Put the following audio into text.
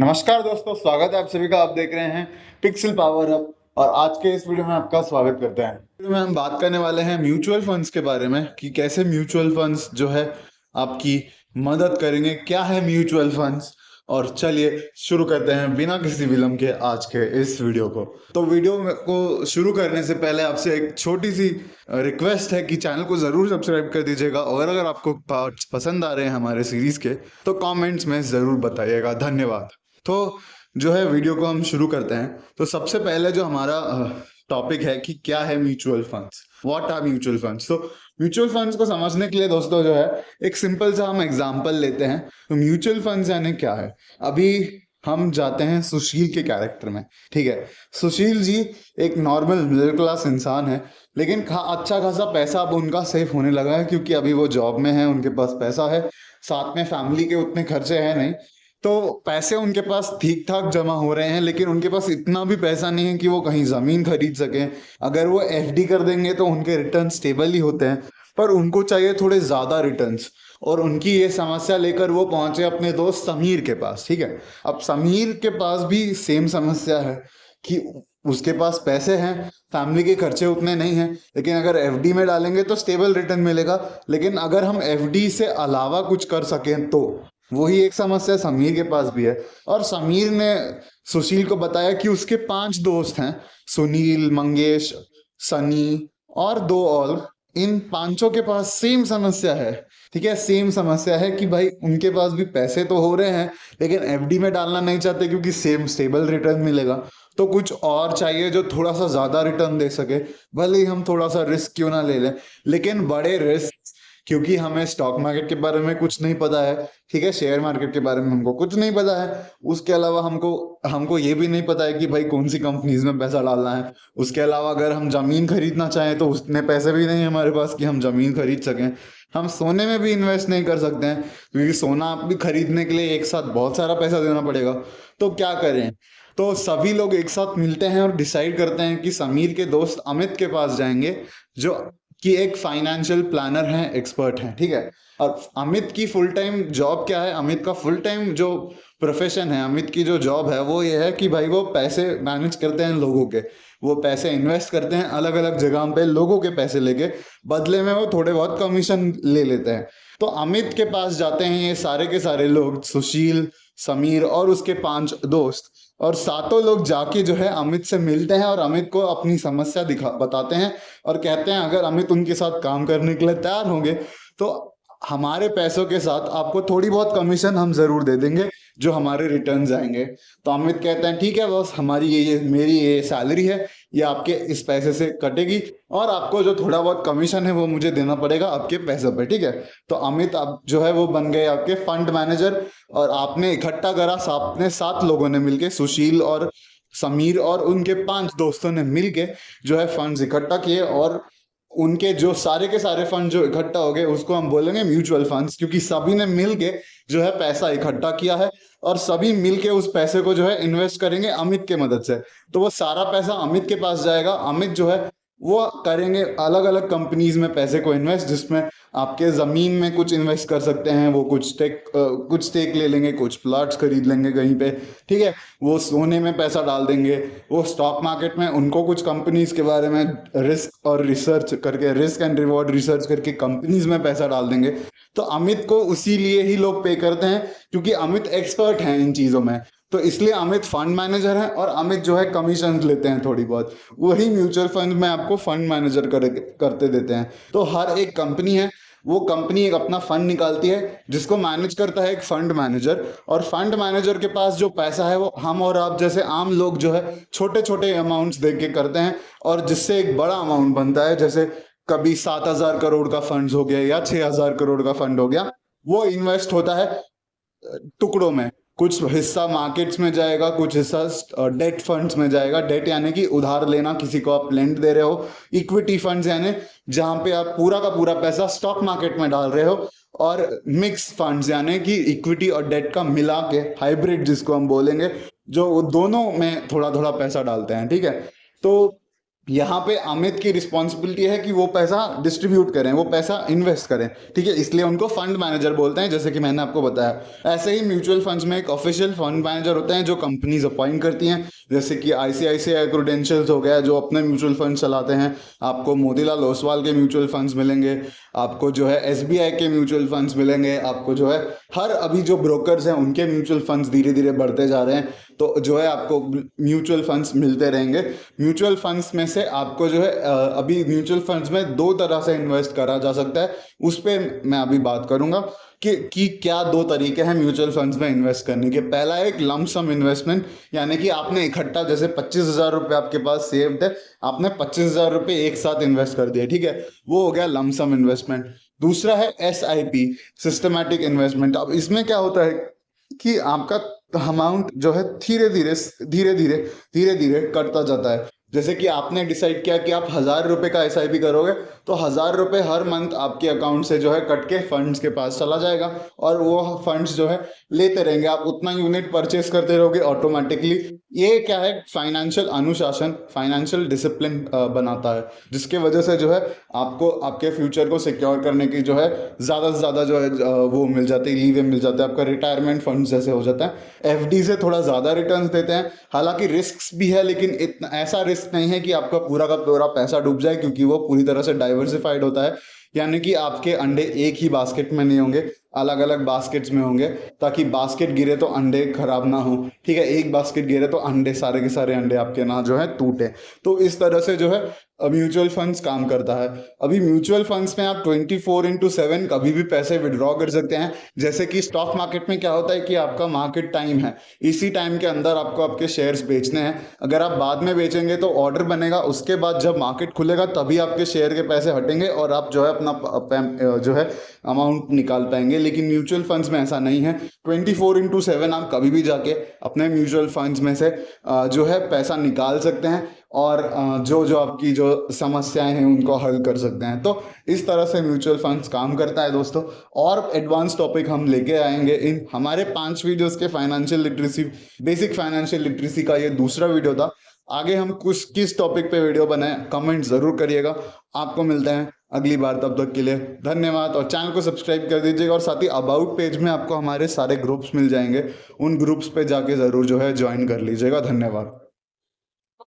नमस्कार दोस्तों, स्वागत है आप सभी का। आप देख रहे हैं पिक्सल पावर अप और आज के इस वीडियो में आपका स्वागत करते हैं। वीडियो में हम बात करने वाले हैं म्यूचुअल फंड्स के बारे में कि कैसे म्यूचुअल फंड्स जो है आपकी मदद करेंगे, क्या है म्यूचुअल फंड्स। और चलिए शुरू करते हैं बिना किसी विलंब के आज के इस वीडियो को। तो को शुरू करने से पहले आपसे एक छोटी सी रिक्वेस्ट है कि चैनल को ज़रूर सब्सक्राइब कर दीजिएगा और अगर आपको पार्ट्स पसंद आ रहे हैं हमारे सीरीज़ के तो कमेंट्स में ज़रूर बताइएगा। धन्यवाद। तो जो है वीडियो को हम शुरू करते हैं। तो सबसे पहले जो हमारा टॉपिक है कि क्या है mutual funds, what are mutual funds. तो म्यूचुअल फंड्स को समझने के लिए दोस्तों जो है एक सिंपल सा हम एग्जांपल लेते हैं। तो म्यूचुअल फंड्स यानी क्या है, अभी हम जाते हैं सुशील के कैरेक्टर में। ठीक है, सुशील जी एक नॉर्मल मिडिल क्लास इंसान है, लेकिन अच्छा खासा पैसा अब उनका सेव होने लगा है क्योंकि अभी वो जॉब में है, उनके पास पैसा है, साथ में फैमिली के उतने खर्चे हैं नहीं। तो पैसे उनके पास ठीक ठाक जमा हो रहे हैं, लेकिन उनके पास इतना भी पैसा नहीं है कि वो कहीं जमीन खरीद सकें। अगर वो एफडी कर देंगे तो उनके रिटर्न स्टेबल ही होते हैं, पर उनको चाहिए थोड़े ज्यादा रिटर्न्स। और उनकी ये समस्या लेकर वो पहुंचे अपने दोस्त समीर के पास। ठीक है, अब समीर के पास भी सेम समस्या है कि उसके पास पैसे हैं, फैमिली के खर्चे उतने नहीं हैं, लेकिन अगर एफडी में डालेंगे तो स्टेबल रिटर्न मिलेगा। लेकिन अगर हम एफडी से अलावा कुछ कर सकें तो वही एक समस्या समीर के पास भी है। और समीर ने सुशील को बताया कि उसके 5 दोस्त हैं, सुनील, मंगेश, सनी और 2 और। इन पांचों के पास सेम समस्या है। ठीक है, सेम समस्या है कि भाई उनके पास भी पैसे तो हो रहे हैं, लेकिन एफडी में डालना नहीं चाहते क्योंकि सेम स्टेबल रिटर्न मिलेगा। तो कुछ और चाहिए जो थोड़ा सा ज्यादा रिटर्न दे सके, भले ही हम थोड़ा सा रिस्क क्यों ना ले लें, लेकिन बड़े रिस्क। क्योंकि हमें स्टॉक मार्केट के बारे में कुछ नहीं पता है, ठीक है, शेयर मार्केट के बारे में हमको कुछ नहीं पता है। उसके अलावा हमको हमको ये भी नहीं पता है कि भाई कौन सी कंपनीज में पैसा डालना है। उसके अलावा अगर हम जमीन खरीदना चाहें तो उतने पैसे भी नहीं है हमारे पास कि हम जमीन खरीद सकें। हम सोने में भी इन्वेस्ट नहीं कर सकते हैं क्योंकि सोना भी खरीदने के लिए एक साथ बहुत सारा पैसा देना पड़ेगा। तो क्या करें। तो सभी लोग एक साथ मिलते हैं और डिसाइड करते हैं कि समीर के दोस्त अमित के पास जाएंगे, जो कि एक फाइनेंशियल प्लानर हैं, एक्सपर्ट हैं। ठीक है, और अमित की फुल टाइम जॉब क्या है, अमित का फुल टाइम जो प्रोफेशन है, अमित की जो जॉब है वो ये है कि भाई वो पैसे मैनेज करते हैं लोगों के। वो पैसे इन्वेस्ट करते हैं अलग अलग जगह पे लोगों के पैसे लेके, बदले में वो थोड़े बहुत कमीशन ले लेते हैं। तो अमित के पास जाते हैं ये सारे के सारे लोग, सुशील, समीर और उसके 5 दोस्त। और सातों लोग जाके जो है अमित से मिलते हैं और अमित को अपनी समस्या दिखा बताते हैं और कहते हैं अगर अमित उनके साथ काम करने के लिए तैयार होंगे तो हमारे पैसों के साथ आपको थोड़ी बहुत कमीशन हम जरूर दे देंगे जो हमारे रिटर्न्स आएंगे। तो अमित कहते हैं ठीक है बॉस, हमारी ये मेरी ये सैलरी है, ये आपके इस पैसे से कटेगी और आपको जो थोड़ा बहुत कमीशन है वो मुझे देना पड़ेगा आपके पैसों पे। ठीक है, तो अमित अब जो है वो बन गए आपके फंड मैनेजर। और आपने इकट्ठा करा, आपने 7 लोगों ने मिलके, सुशील और समीर और उनके 5 दोस्तों ने मिलके जो है फंड्स इकट्ठा किए। और उनके जो सारे के सारे फंड जो इकट्ठा हो गए उसको हम बोलेंगे म्यूचुअल फंड्स, क्योंकि सभी ने मिलके जो है पैसा इकट्ठा किया है और सभी मिलके उस पैसे को जो है इन्वेस्ट करेंगे अमित के मदद से। तो वो सारा पैसा अमित के पास जाएगा। अमित जो है वो करेंगे अलग अलग कंपनीज में पैसे को इन्वेस्ट, जिसमें आपके जमीन में कुछ इन्वेस्ट कर सकते हैं, वो कुछ स्टेक ले लेंगे, कुछ प्लॉट्स खरीद लेंगे कहीं पे। ठीक है, वो सोने में पैसा डाल देंगे, वो स्टॉक मार्केट में उनको कुछ कंपनीज के बारे में रिस्क और रिसर्च करके, रिस्क एंड रिवॉर्ड रिसर्च करके कंपनीज में पैसा डाल देंगे। तो अमित को उसी लिए ही लोग पे करते हैं क्योंकि अमित एक्सपर्ट हैं इन चीजों में। तो इसलिए अमित फंड मैनेजर है और अमित जो है कमीशन लेते हैं थोड़ी बहुत, वही म्यूचुअल फंड में आपको फंड मैनेजर करते देते हैं। तो हर एक कंपनी है, वो कंपनी एक अपना फंड निकालती है जिसको मैनेज करता है एक फंड मैनेजर। और फंड मैनेजर के पास जो पैसा है वो हम और आप जैसे आम लोग जो है छोटे छोटे अमाउंट्स दे के करते हैं, और जिससे एक बड़ा अमाउंट बनता है। जैसे कभी 7,000 करोड़ का फंड हो गया या 6,000 करोड़ का फंड हो गया, वो इन्वेस्ट होता है टुकड़ों में। कुछ हिस्सा मार्केट्स में जाएगा, कुछ हिस्सा डेट फंड्स में जाएगा। डेट यानी कि उधार लेना, किसी को आप लेंड दे रहे हो। इक्विटी फंड्स यानी जहां पे आप पूरा का पूरा पैसा स्टॉक मार्केट में डाल रहे हो। और मिक्स फंड्स यानी कि इक्विटी और डेट का मिला के, हाइब्रिड जिसको हम बोलेंगे, जो दोनों में थोड़ा थोड़ा पैसा डालते हैं। ठीक है, तो यहाँ पे अमित की रिस्पॉन्सिबिलिटी है कि वो पैसा डिस्ट्रीब्यूट करें, वो पैसा इन्वेस्ट करें, ठीक है, इसलिए उनको फंड मैनेजर बोलते हैं, जैसे कि मैंने आपको बताया। ऐसे ही म्यूचुअल फंड्स में एक ऑफिशियल फंड मैनेजर होते हैं जो कंपनीज अपॉइंट करती हैं, जैसे कि आईसीआईसीआई प्रूडेंशियल्स हो गया जो अपने म्यूचुअल फंड चलाते हैं, आपको मोतीलाल ओसवाल के म्यूचुअल फंड्स मिलेंगे, आपको जो है एसबीआई के म्यूचुअल फंड्स मिलेंगे, आपको जो है हर अभी जो ब्रोकर्स हैं उनके म्यूचुअल फंड्स धीरे धीरे बढ़ते जा रहे हैं, तो जो है आपको म्यूचुअल फंड्स मिलते रहेंगे। म्यूचुअल फंड्स में से आपको जो है अभी म्यूचुअल फंड्स में दो तरह से इन्वेस्ट करा जा सकता है, उस पर मैं अभी बात करूंगा कि क्या दो तरीके हैं म्यूचुअल फंड्स में इन्वेस्ट करने के। पहला है एक लंप सम इन्वेस्टमेंट, यानी कि आपने इकट्ठा जैसे 25,000 रुपये आपके पास सेव्ड है, आपने 25,000 रुपये एक साथ इन्वेस्ट कर दिए, ठीक है, वो हो गया लंप सम इन्वेस्टमेंट। दूसरा है SIP, सिस्टमैटिक इन्वेस्टमेंट। अब इसमें क्या होता है कि आपका अमाउंट जो है धीरे धीरे धीरे धीरे धीरे धीरे कटता जाता है। जैसे कि आपने डिसाइड किया कि आप 1,000 रुपये का SIP करोगे, तो 1,000 रुपये हर मंथ आपके अकाउंट से जो है कट के फंड्स के पास चला जाएगा, और वो फंड्स जो है लेते रहेंगे, आप उतना यूनिट परचेस करते रहोगे ऑटोमेटिकली। ये क्या है, फाइनेंशियल अनुशासन, फाइनेंशियल डिसिप्लिन बनाता है, जिसके वजह से जो है आपको आपके फ्यूचर को सिक्योर करने की जो है ज़्यादा से ज़्यादा जो है वो मिल जाती है, लीवे मिल जाता है, आपका रिटायरमेंट फंड जैसे हो जाता है। FD से थोड़ा ज़्यादा रिटर्न्स देते हैं, हालांकि रिस्क भी है, लेकिन इतना ऐसा रिस्क नहीं है कि आपका पूरा का पूरा पैसा डूब जाए, क्योंकि वो पूरी तरह से डाइवर्सिफाइड होता है, यानी कि आपके अंडे एक ही बास्केट में नहीं होंगे, अलग अलग बास्केट्स में होंगे, ताकि बास्केट गिरे तो अंडे खराब ना हो, ठीक है, एक बास्केट गिरे तो अंडे सारे के सारे अंडे आपके ना जो है टूटे। तो इस तरह से जो है म्यूचुअल फंड्स काम करता है। अभी म्यूचुअल फंड्स में आप 24x7 कभी भी पैसे विड्रॉ कर सकते हैं। जैसे कि स्टॉक मार्केट में क्या होता है कि आपका मार्केट टाइम है, इसी टाइम के अंदर आपको आपके शेयर्स बेचने हैं। अगर आप बाद में बेचेंगे तो ऑर्डर बनेगा, उसके बाद जब मार्केट खुलेगा तभी आपके शेयर के पैसे हटेंगे और आप जो है अपना जो है अमाउंट निकाल पाएंगे। लेकिन म्यूचुअल फंड्स में ऐसा नहीं है, 24x7 आप कभी भी जाके अपने म्यूचुअल फंड्स में से जो है पैसा निकाल सकते हैं, और जो जो आपकी जो समस्याएं हैं उनको हल कर सकते हैं। तो इस तरह से म्यूचुअल फंड्स काम करता है दोस्तों। और एडवांस टॉपिक हम लेके आएंगे इन हमारे 5 वीडियोस के financial literacy, basic financial literacy का ये दूसरा वीडियो था। आगे हम कुछ किस टॉपिक पे वीडियो बनाएं कमेंट जरूर करिएगा। आपको मिलते हैं अगली बार, तब तक के लिए धन्यवाद। और चैनल को सब्सक्राइब कर दीजिएगा, और साथ ही अबाउट पेज में आपको हमारे सारे ग्रुप्स मिल जाएंगे, उन ग्रुप्स पे जाके ज़रूर जो है ज्वाइन कर लीजिएगा। धन्यवाद।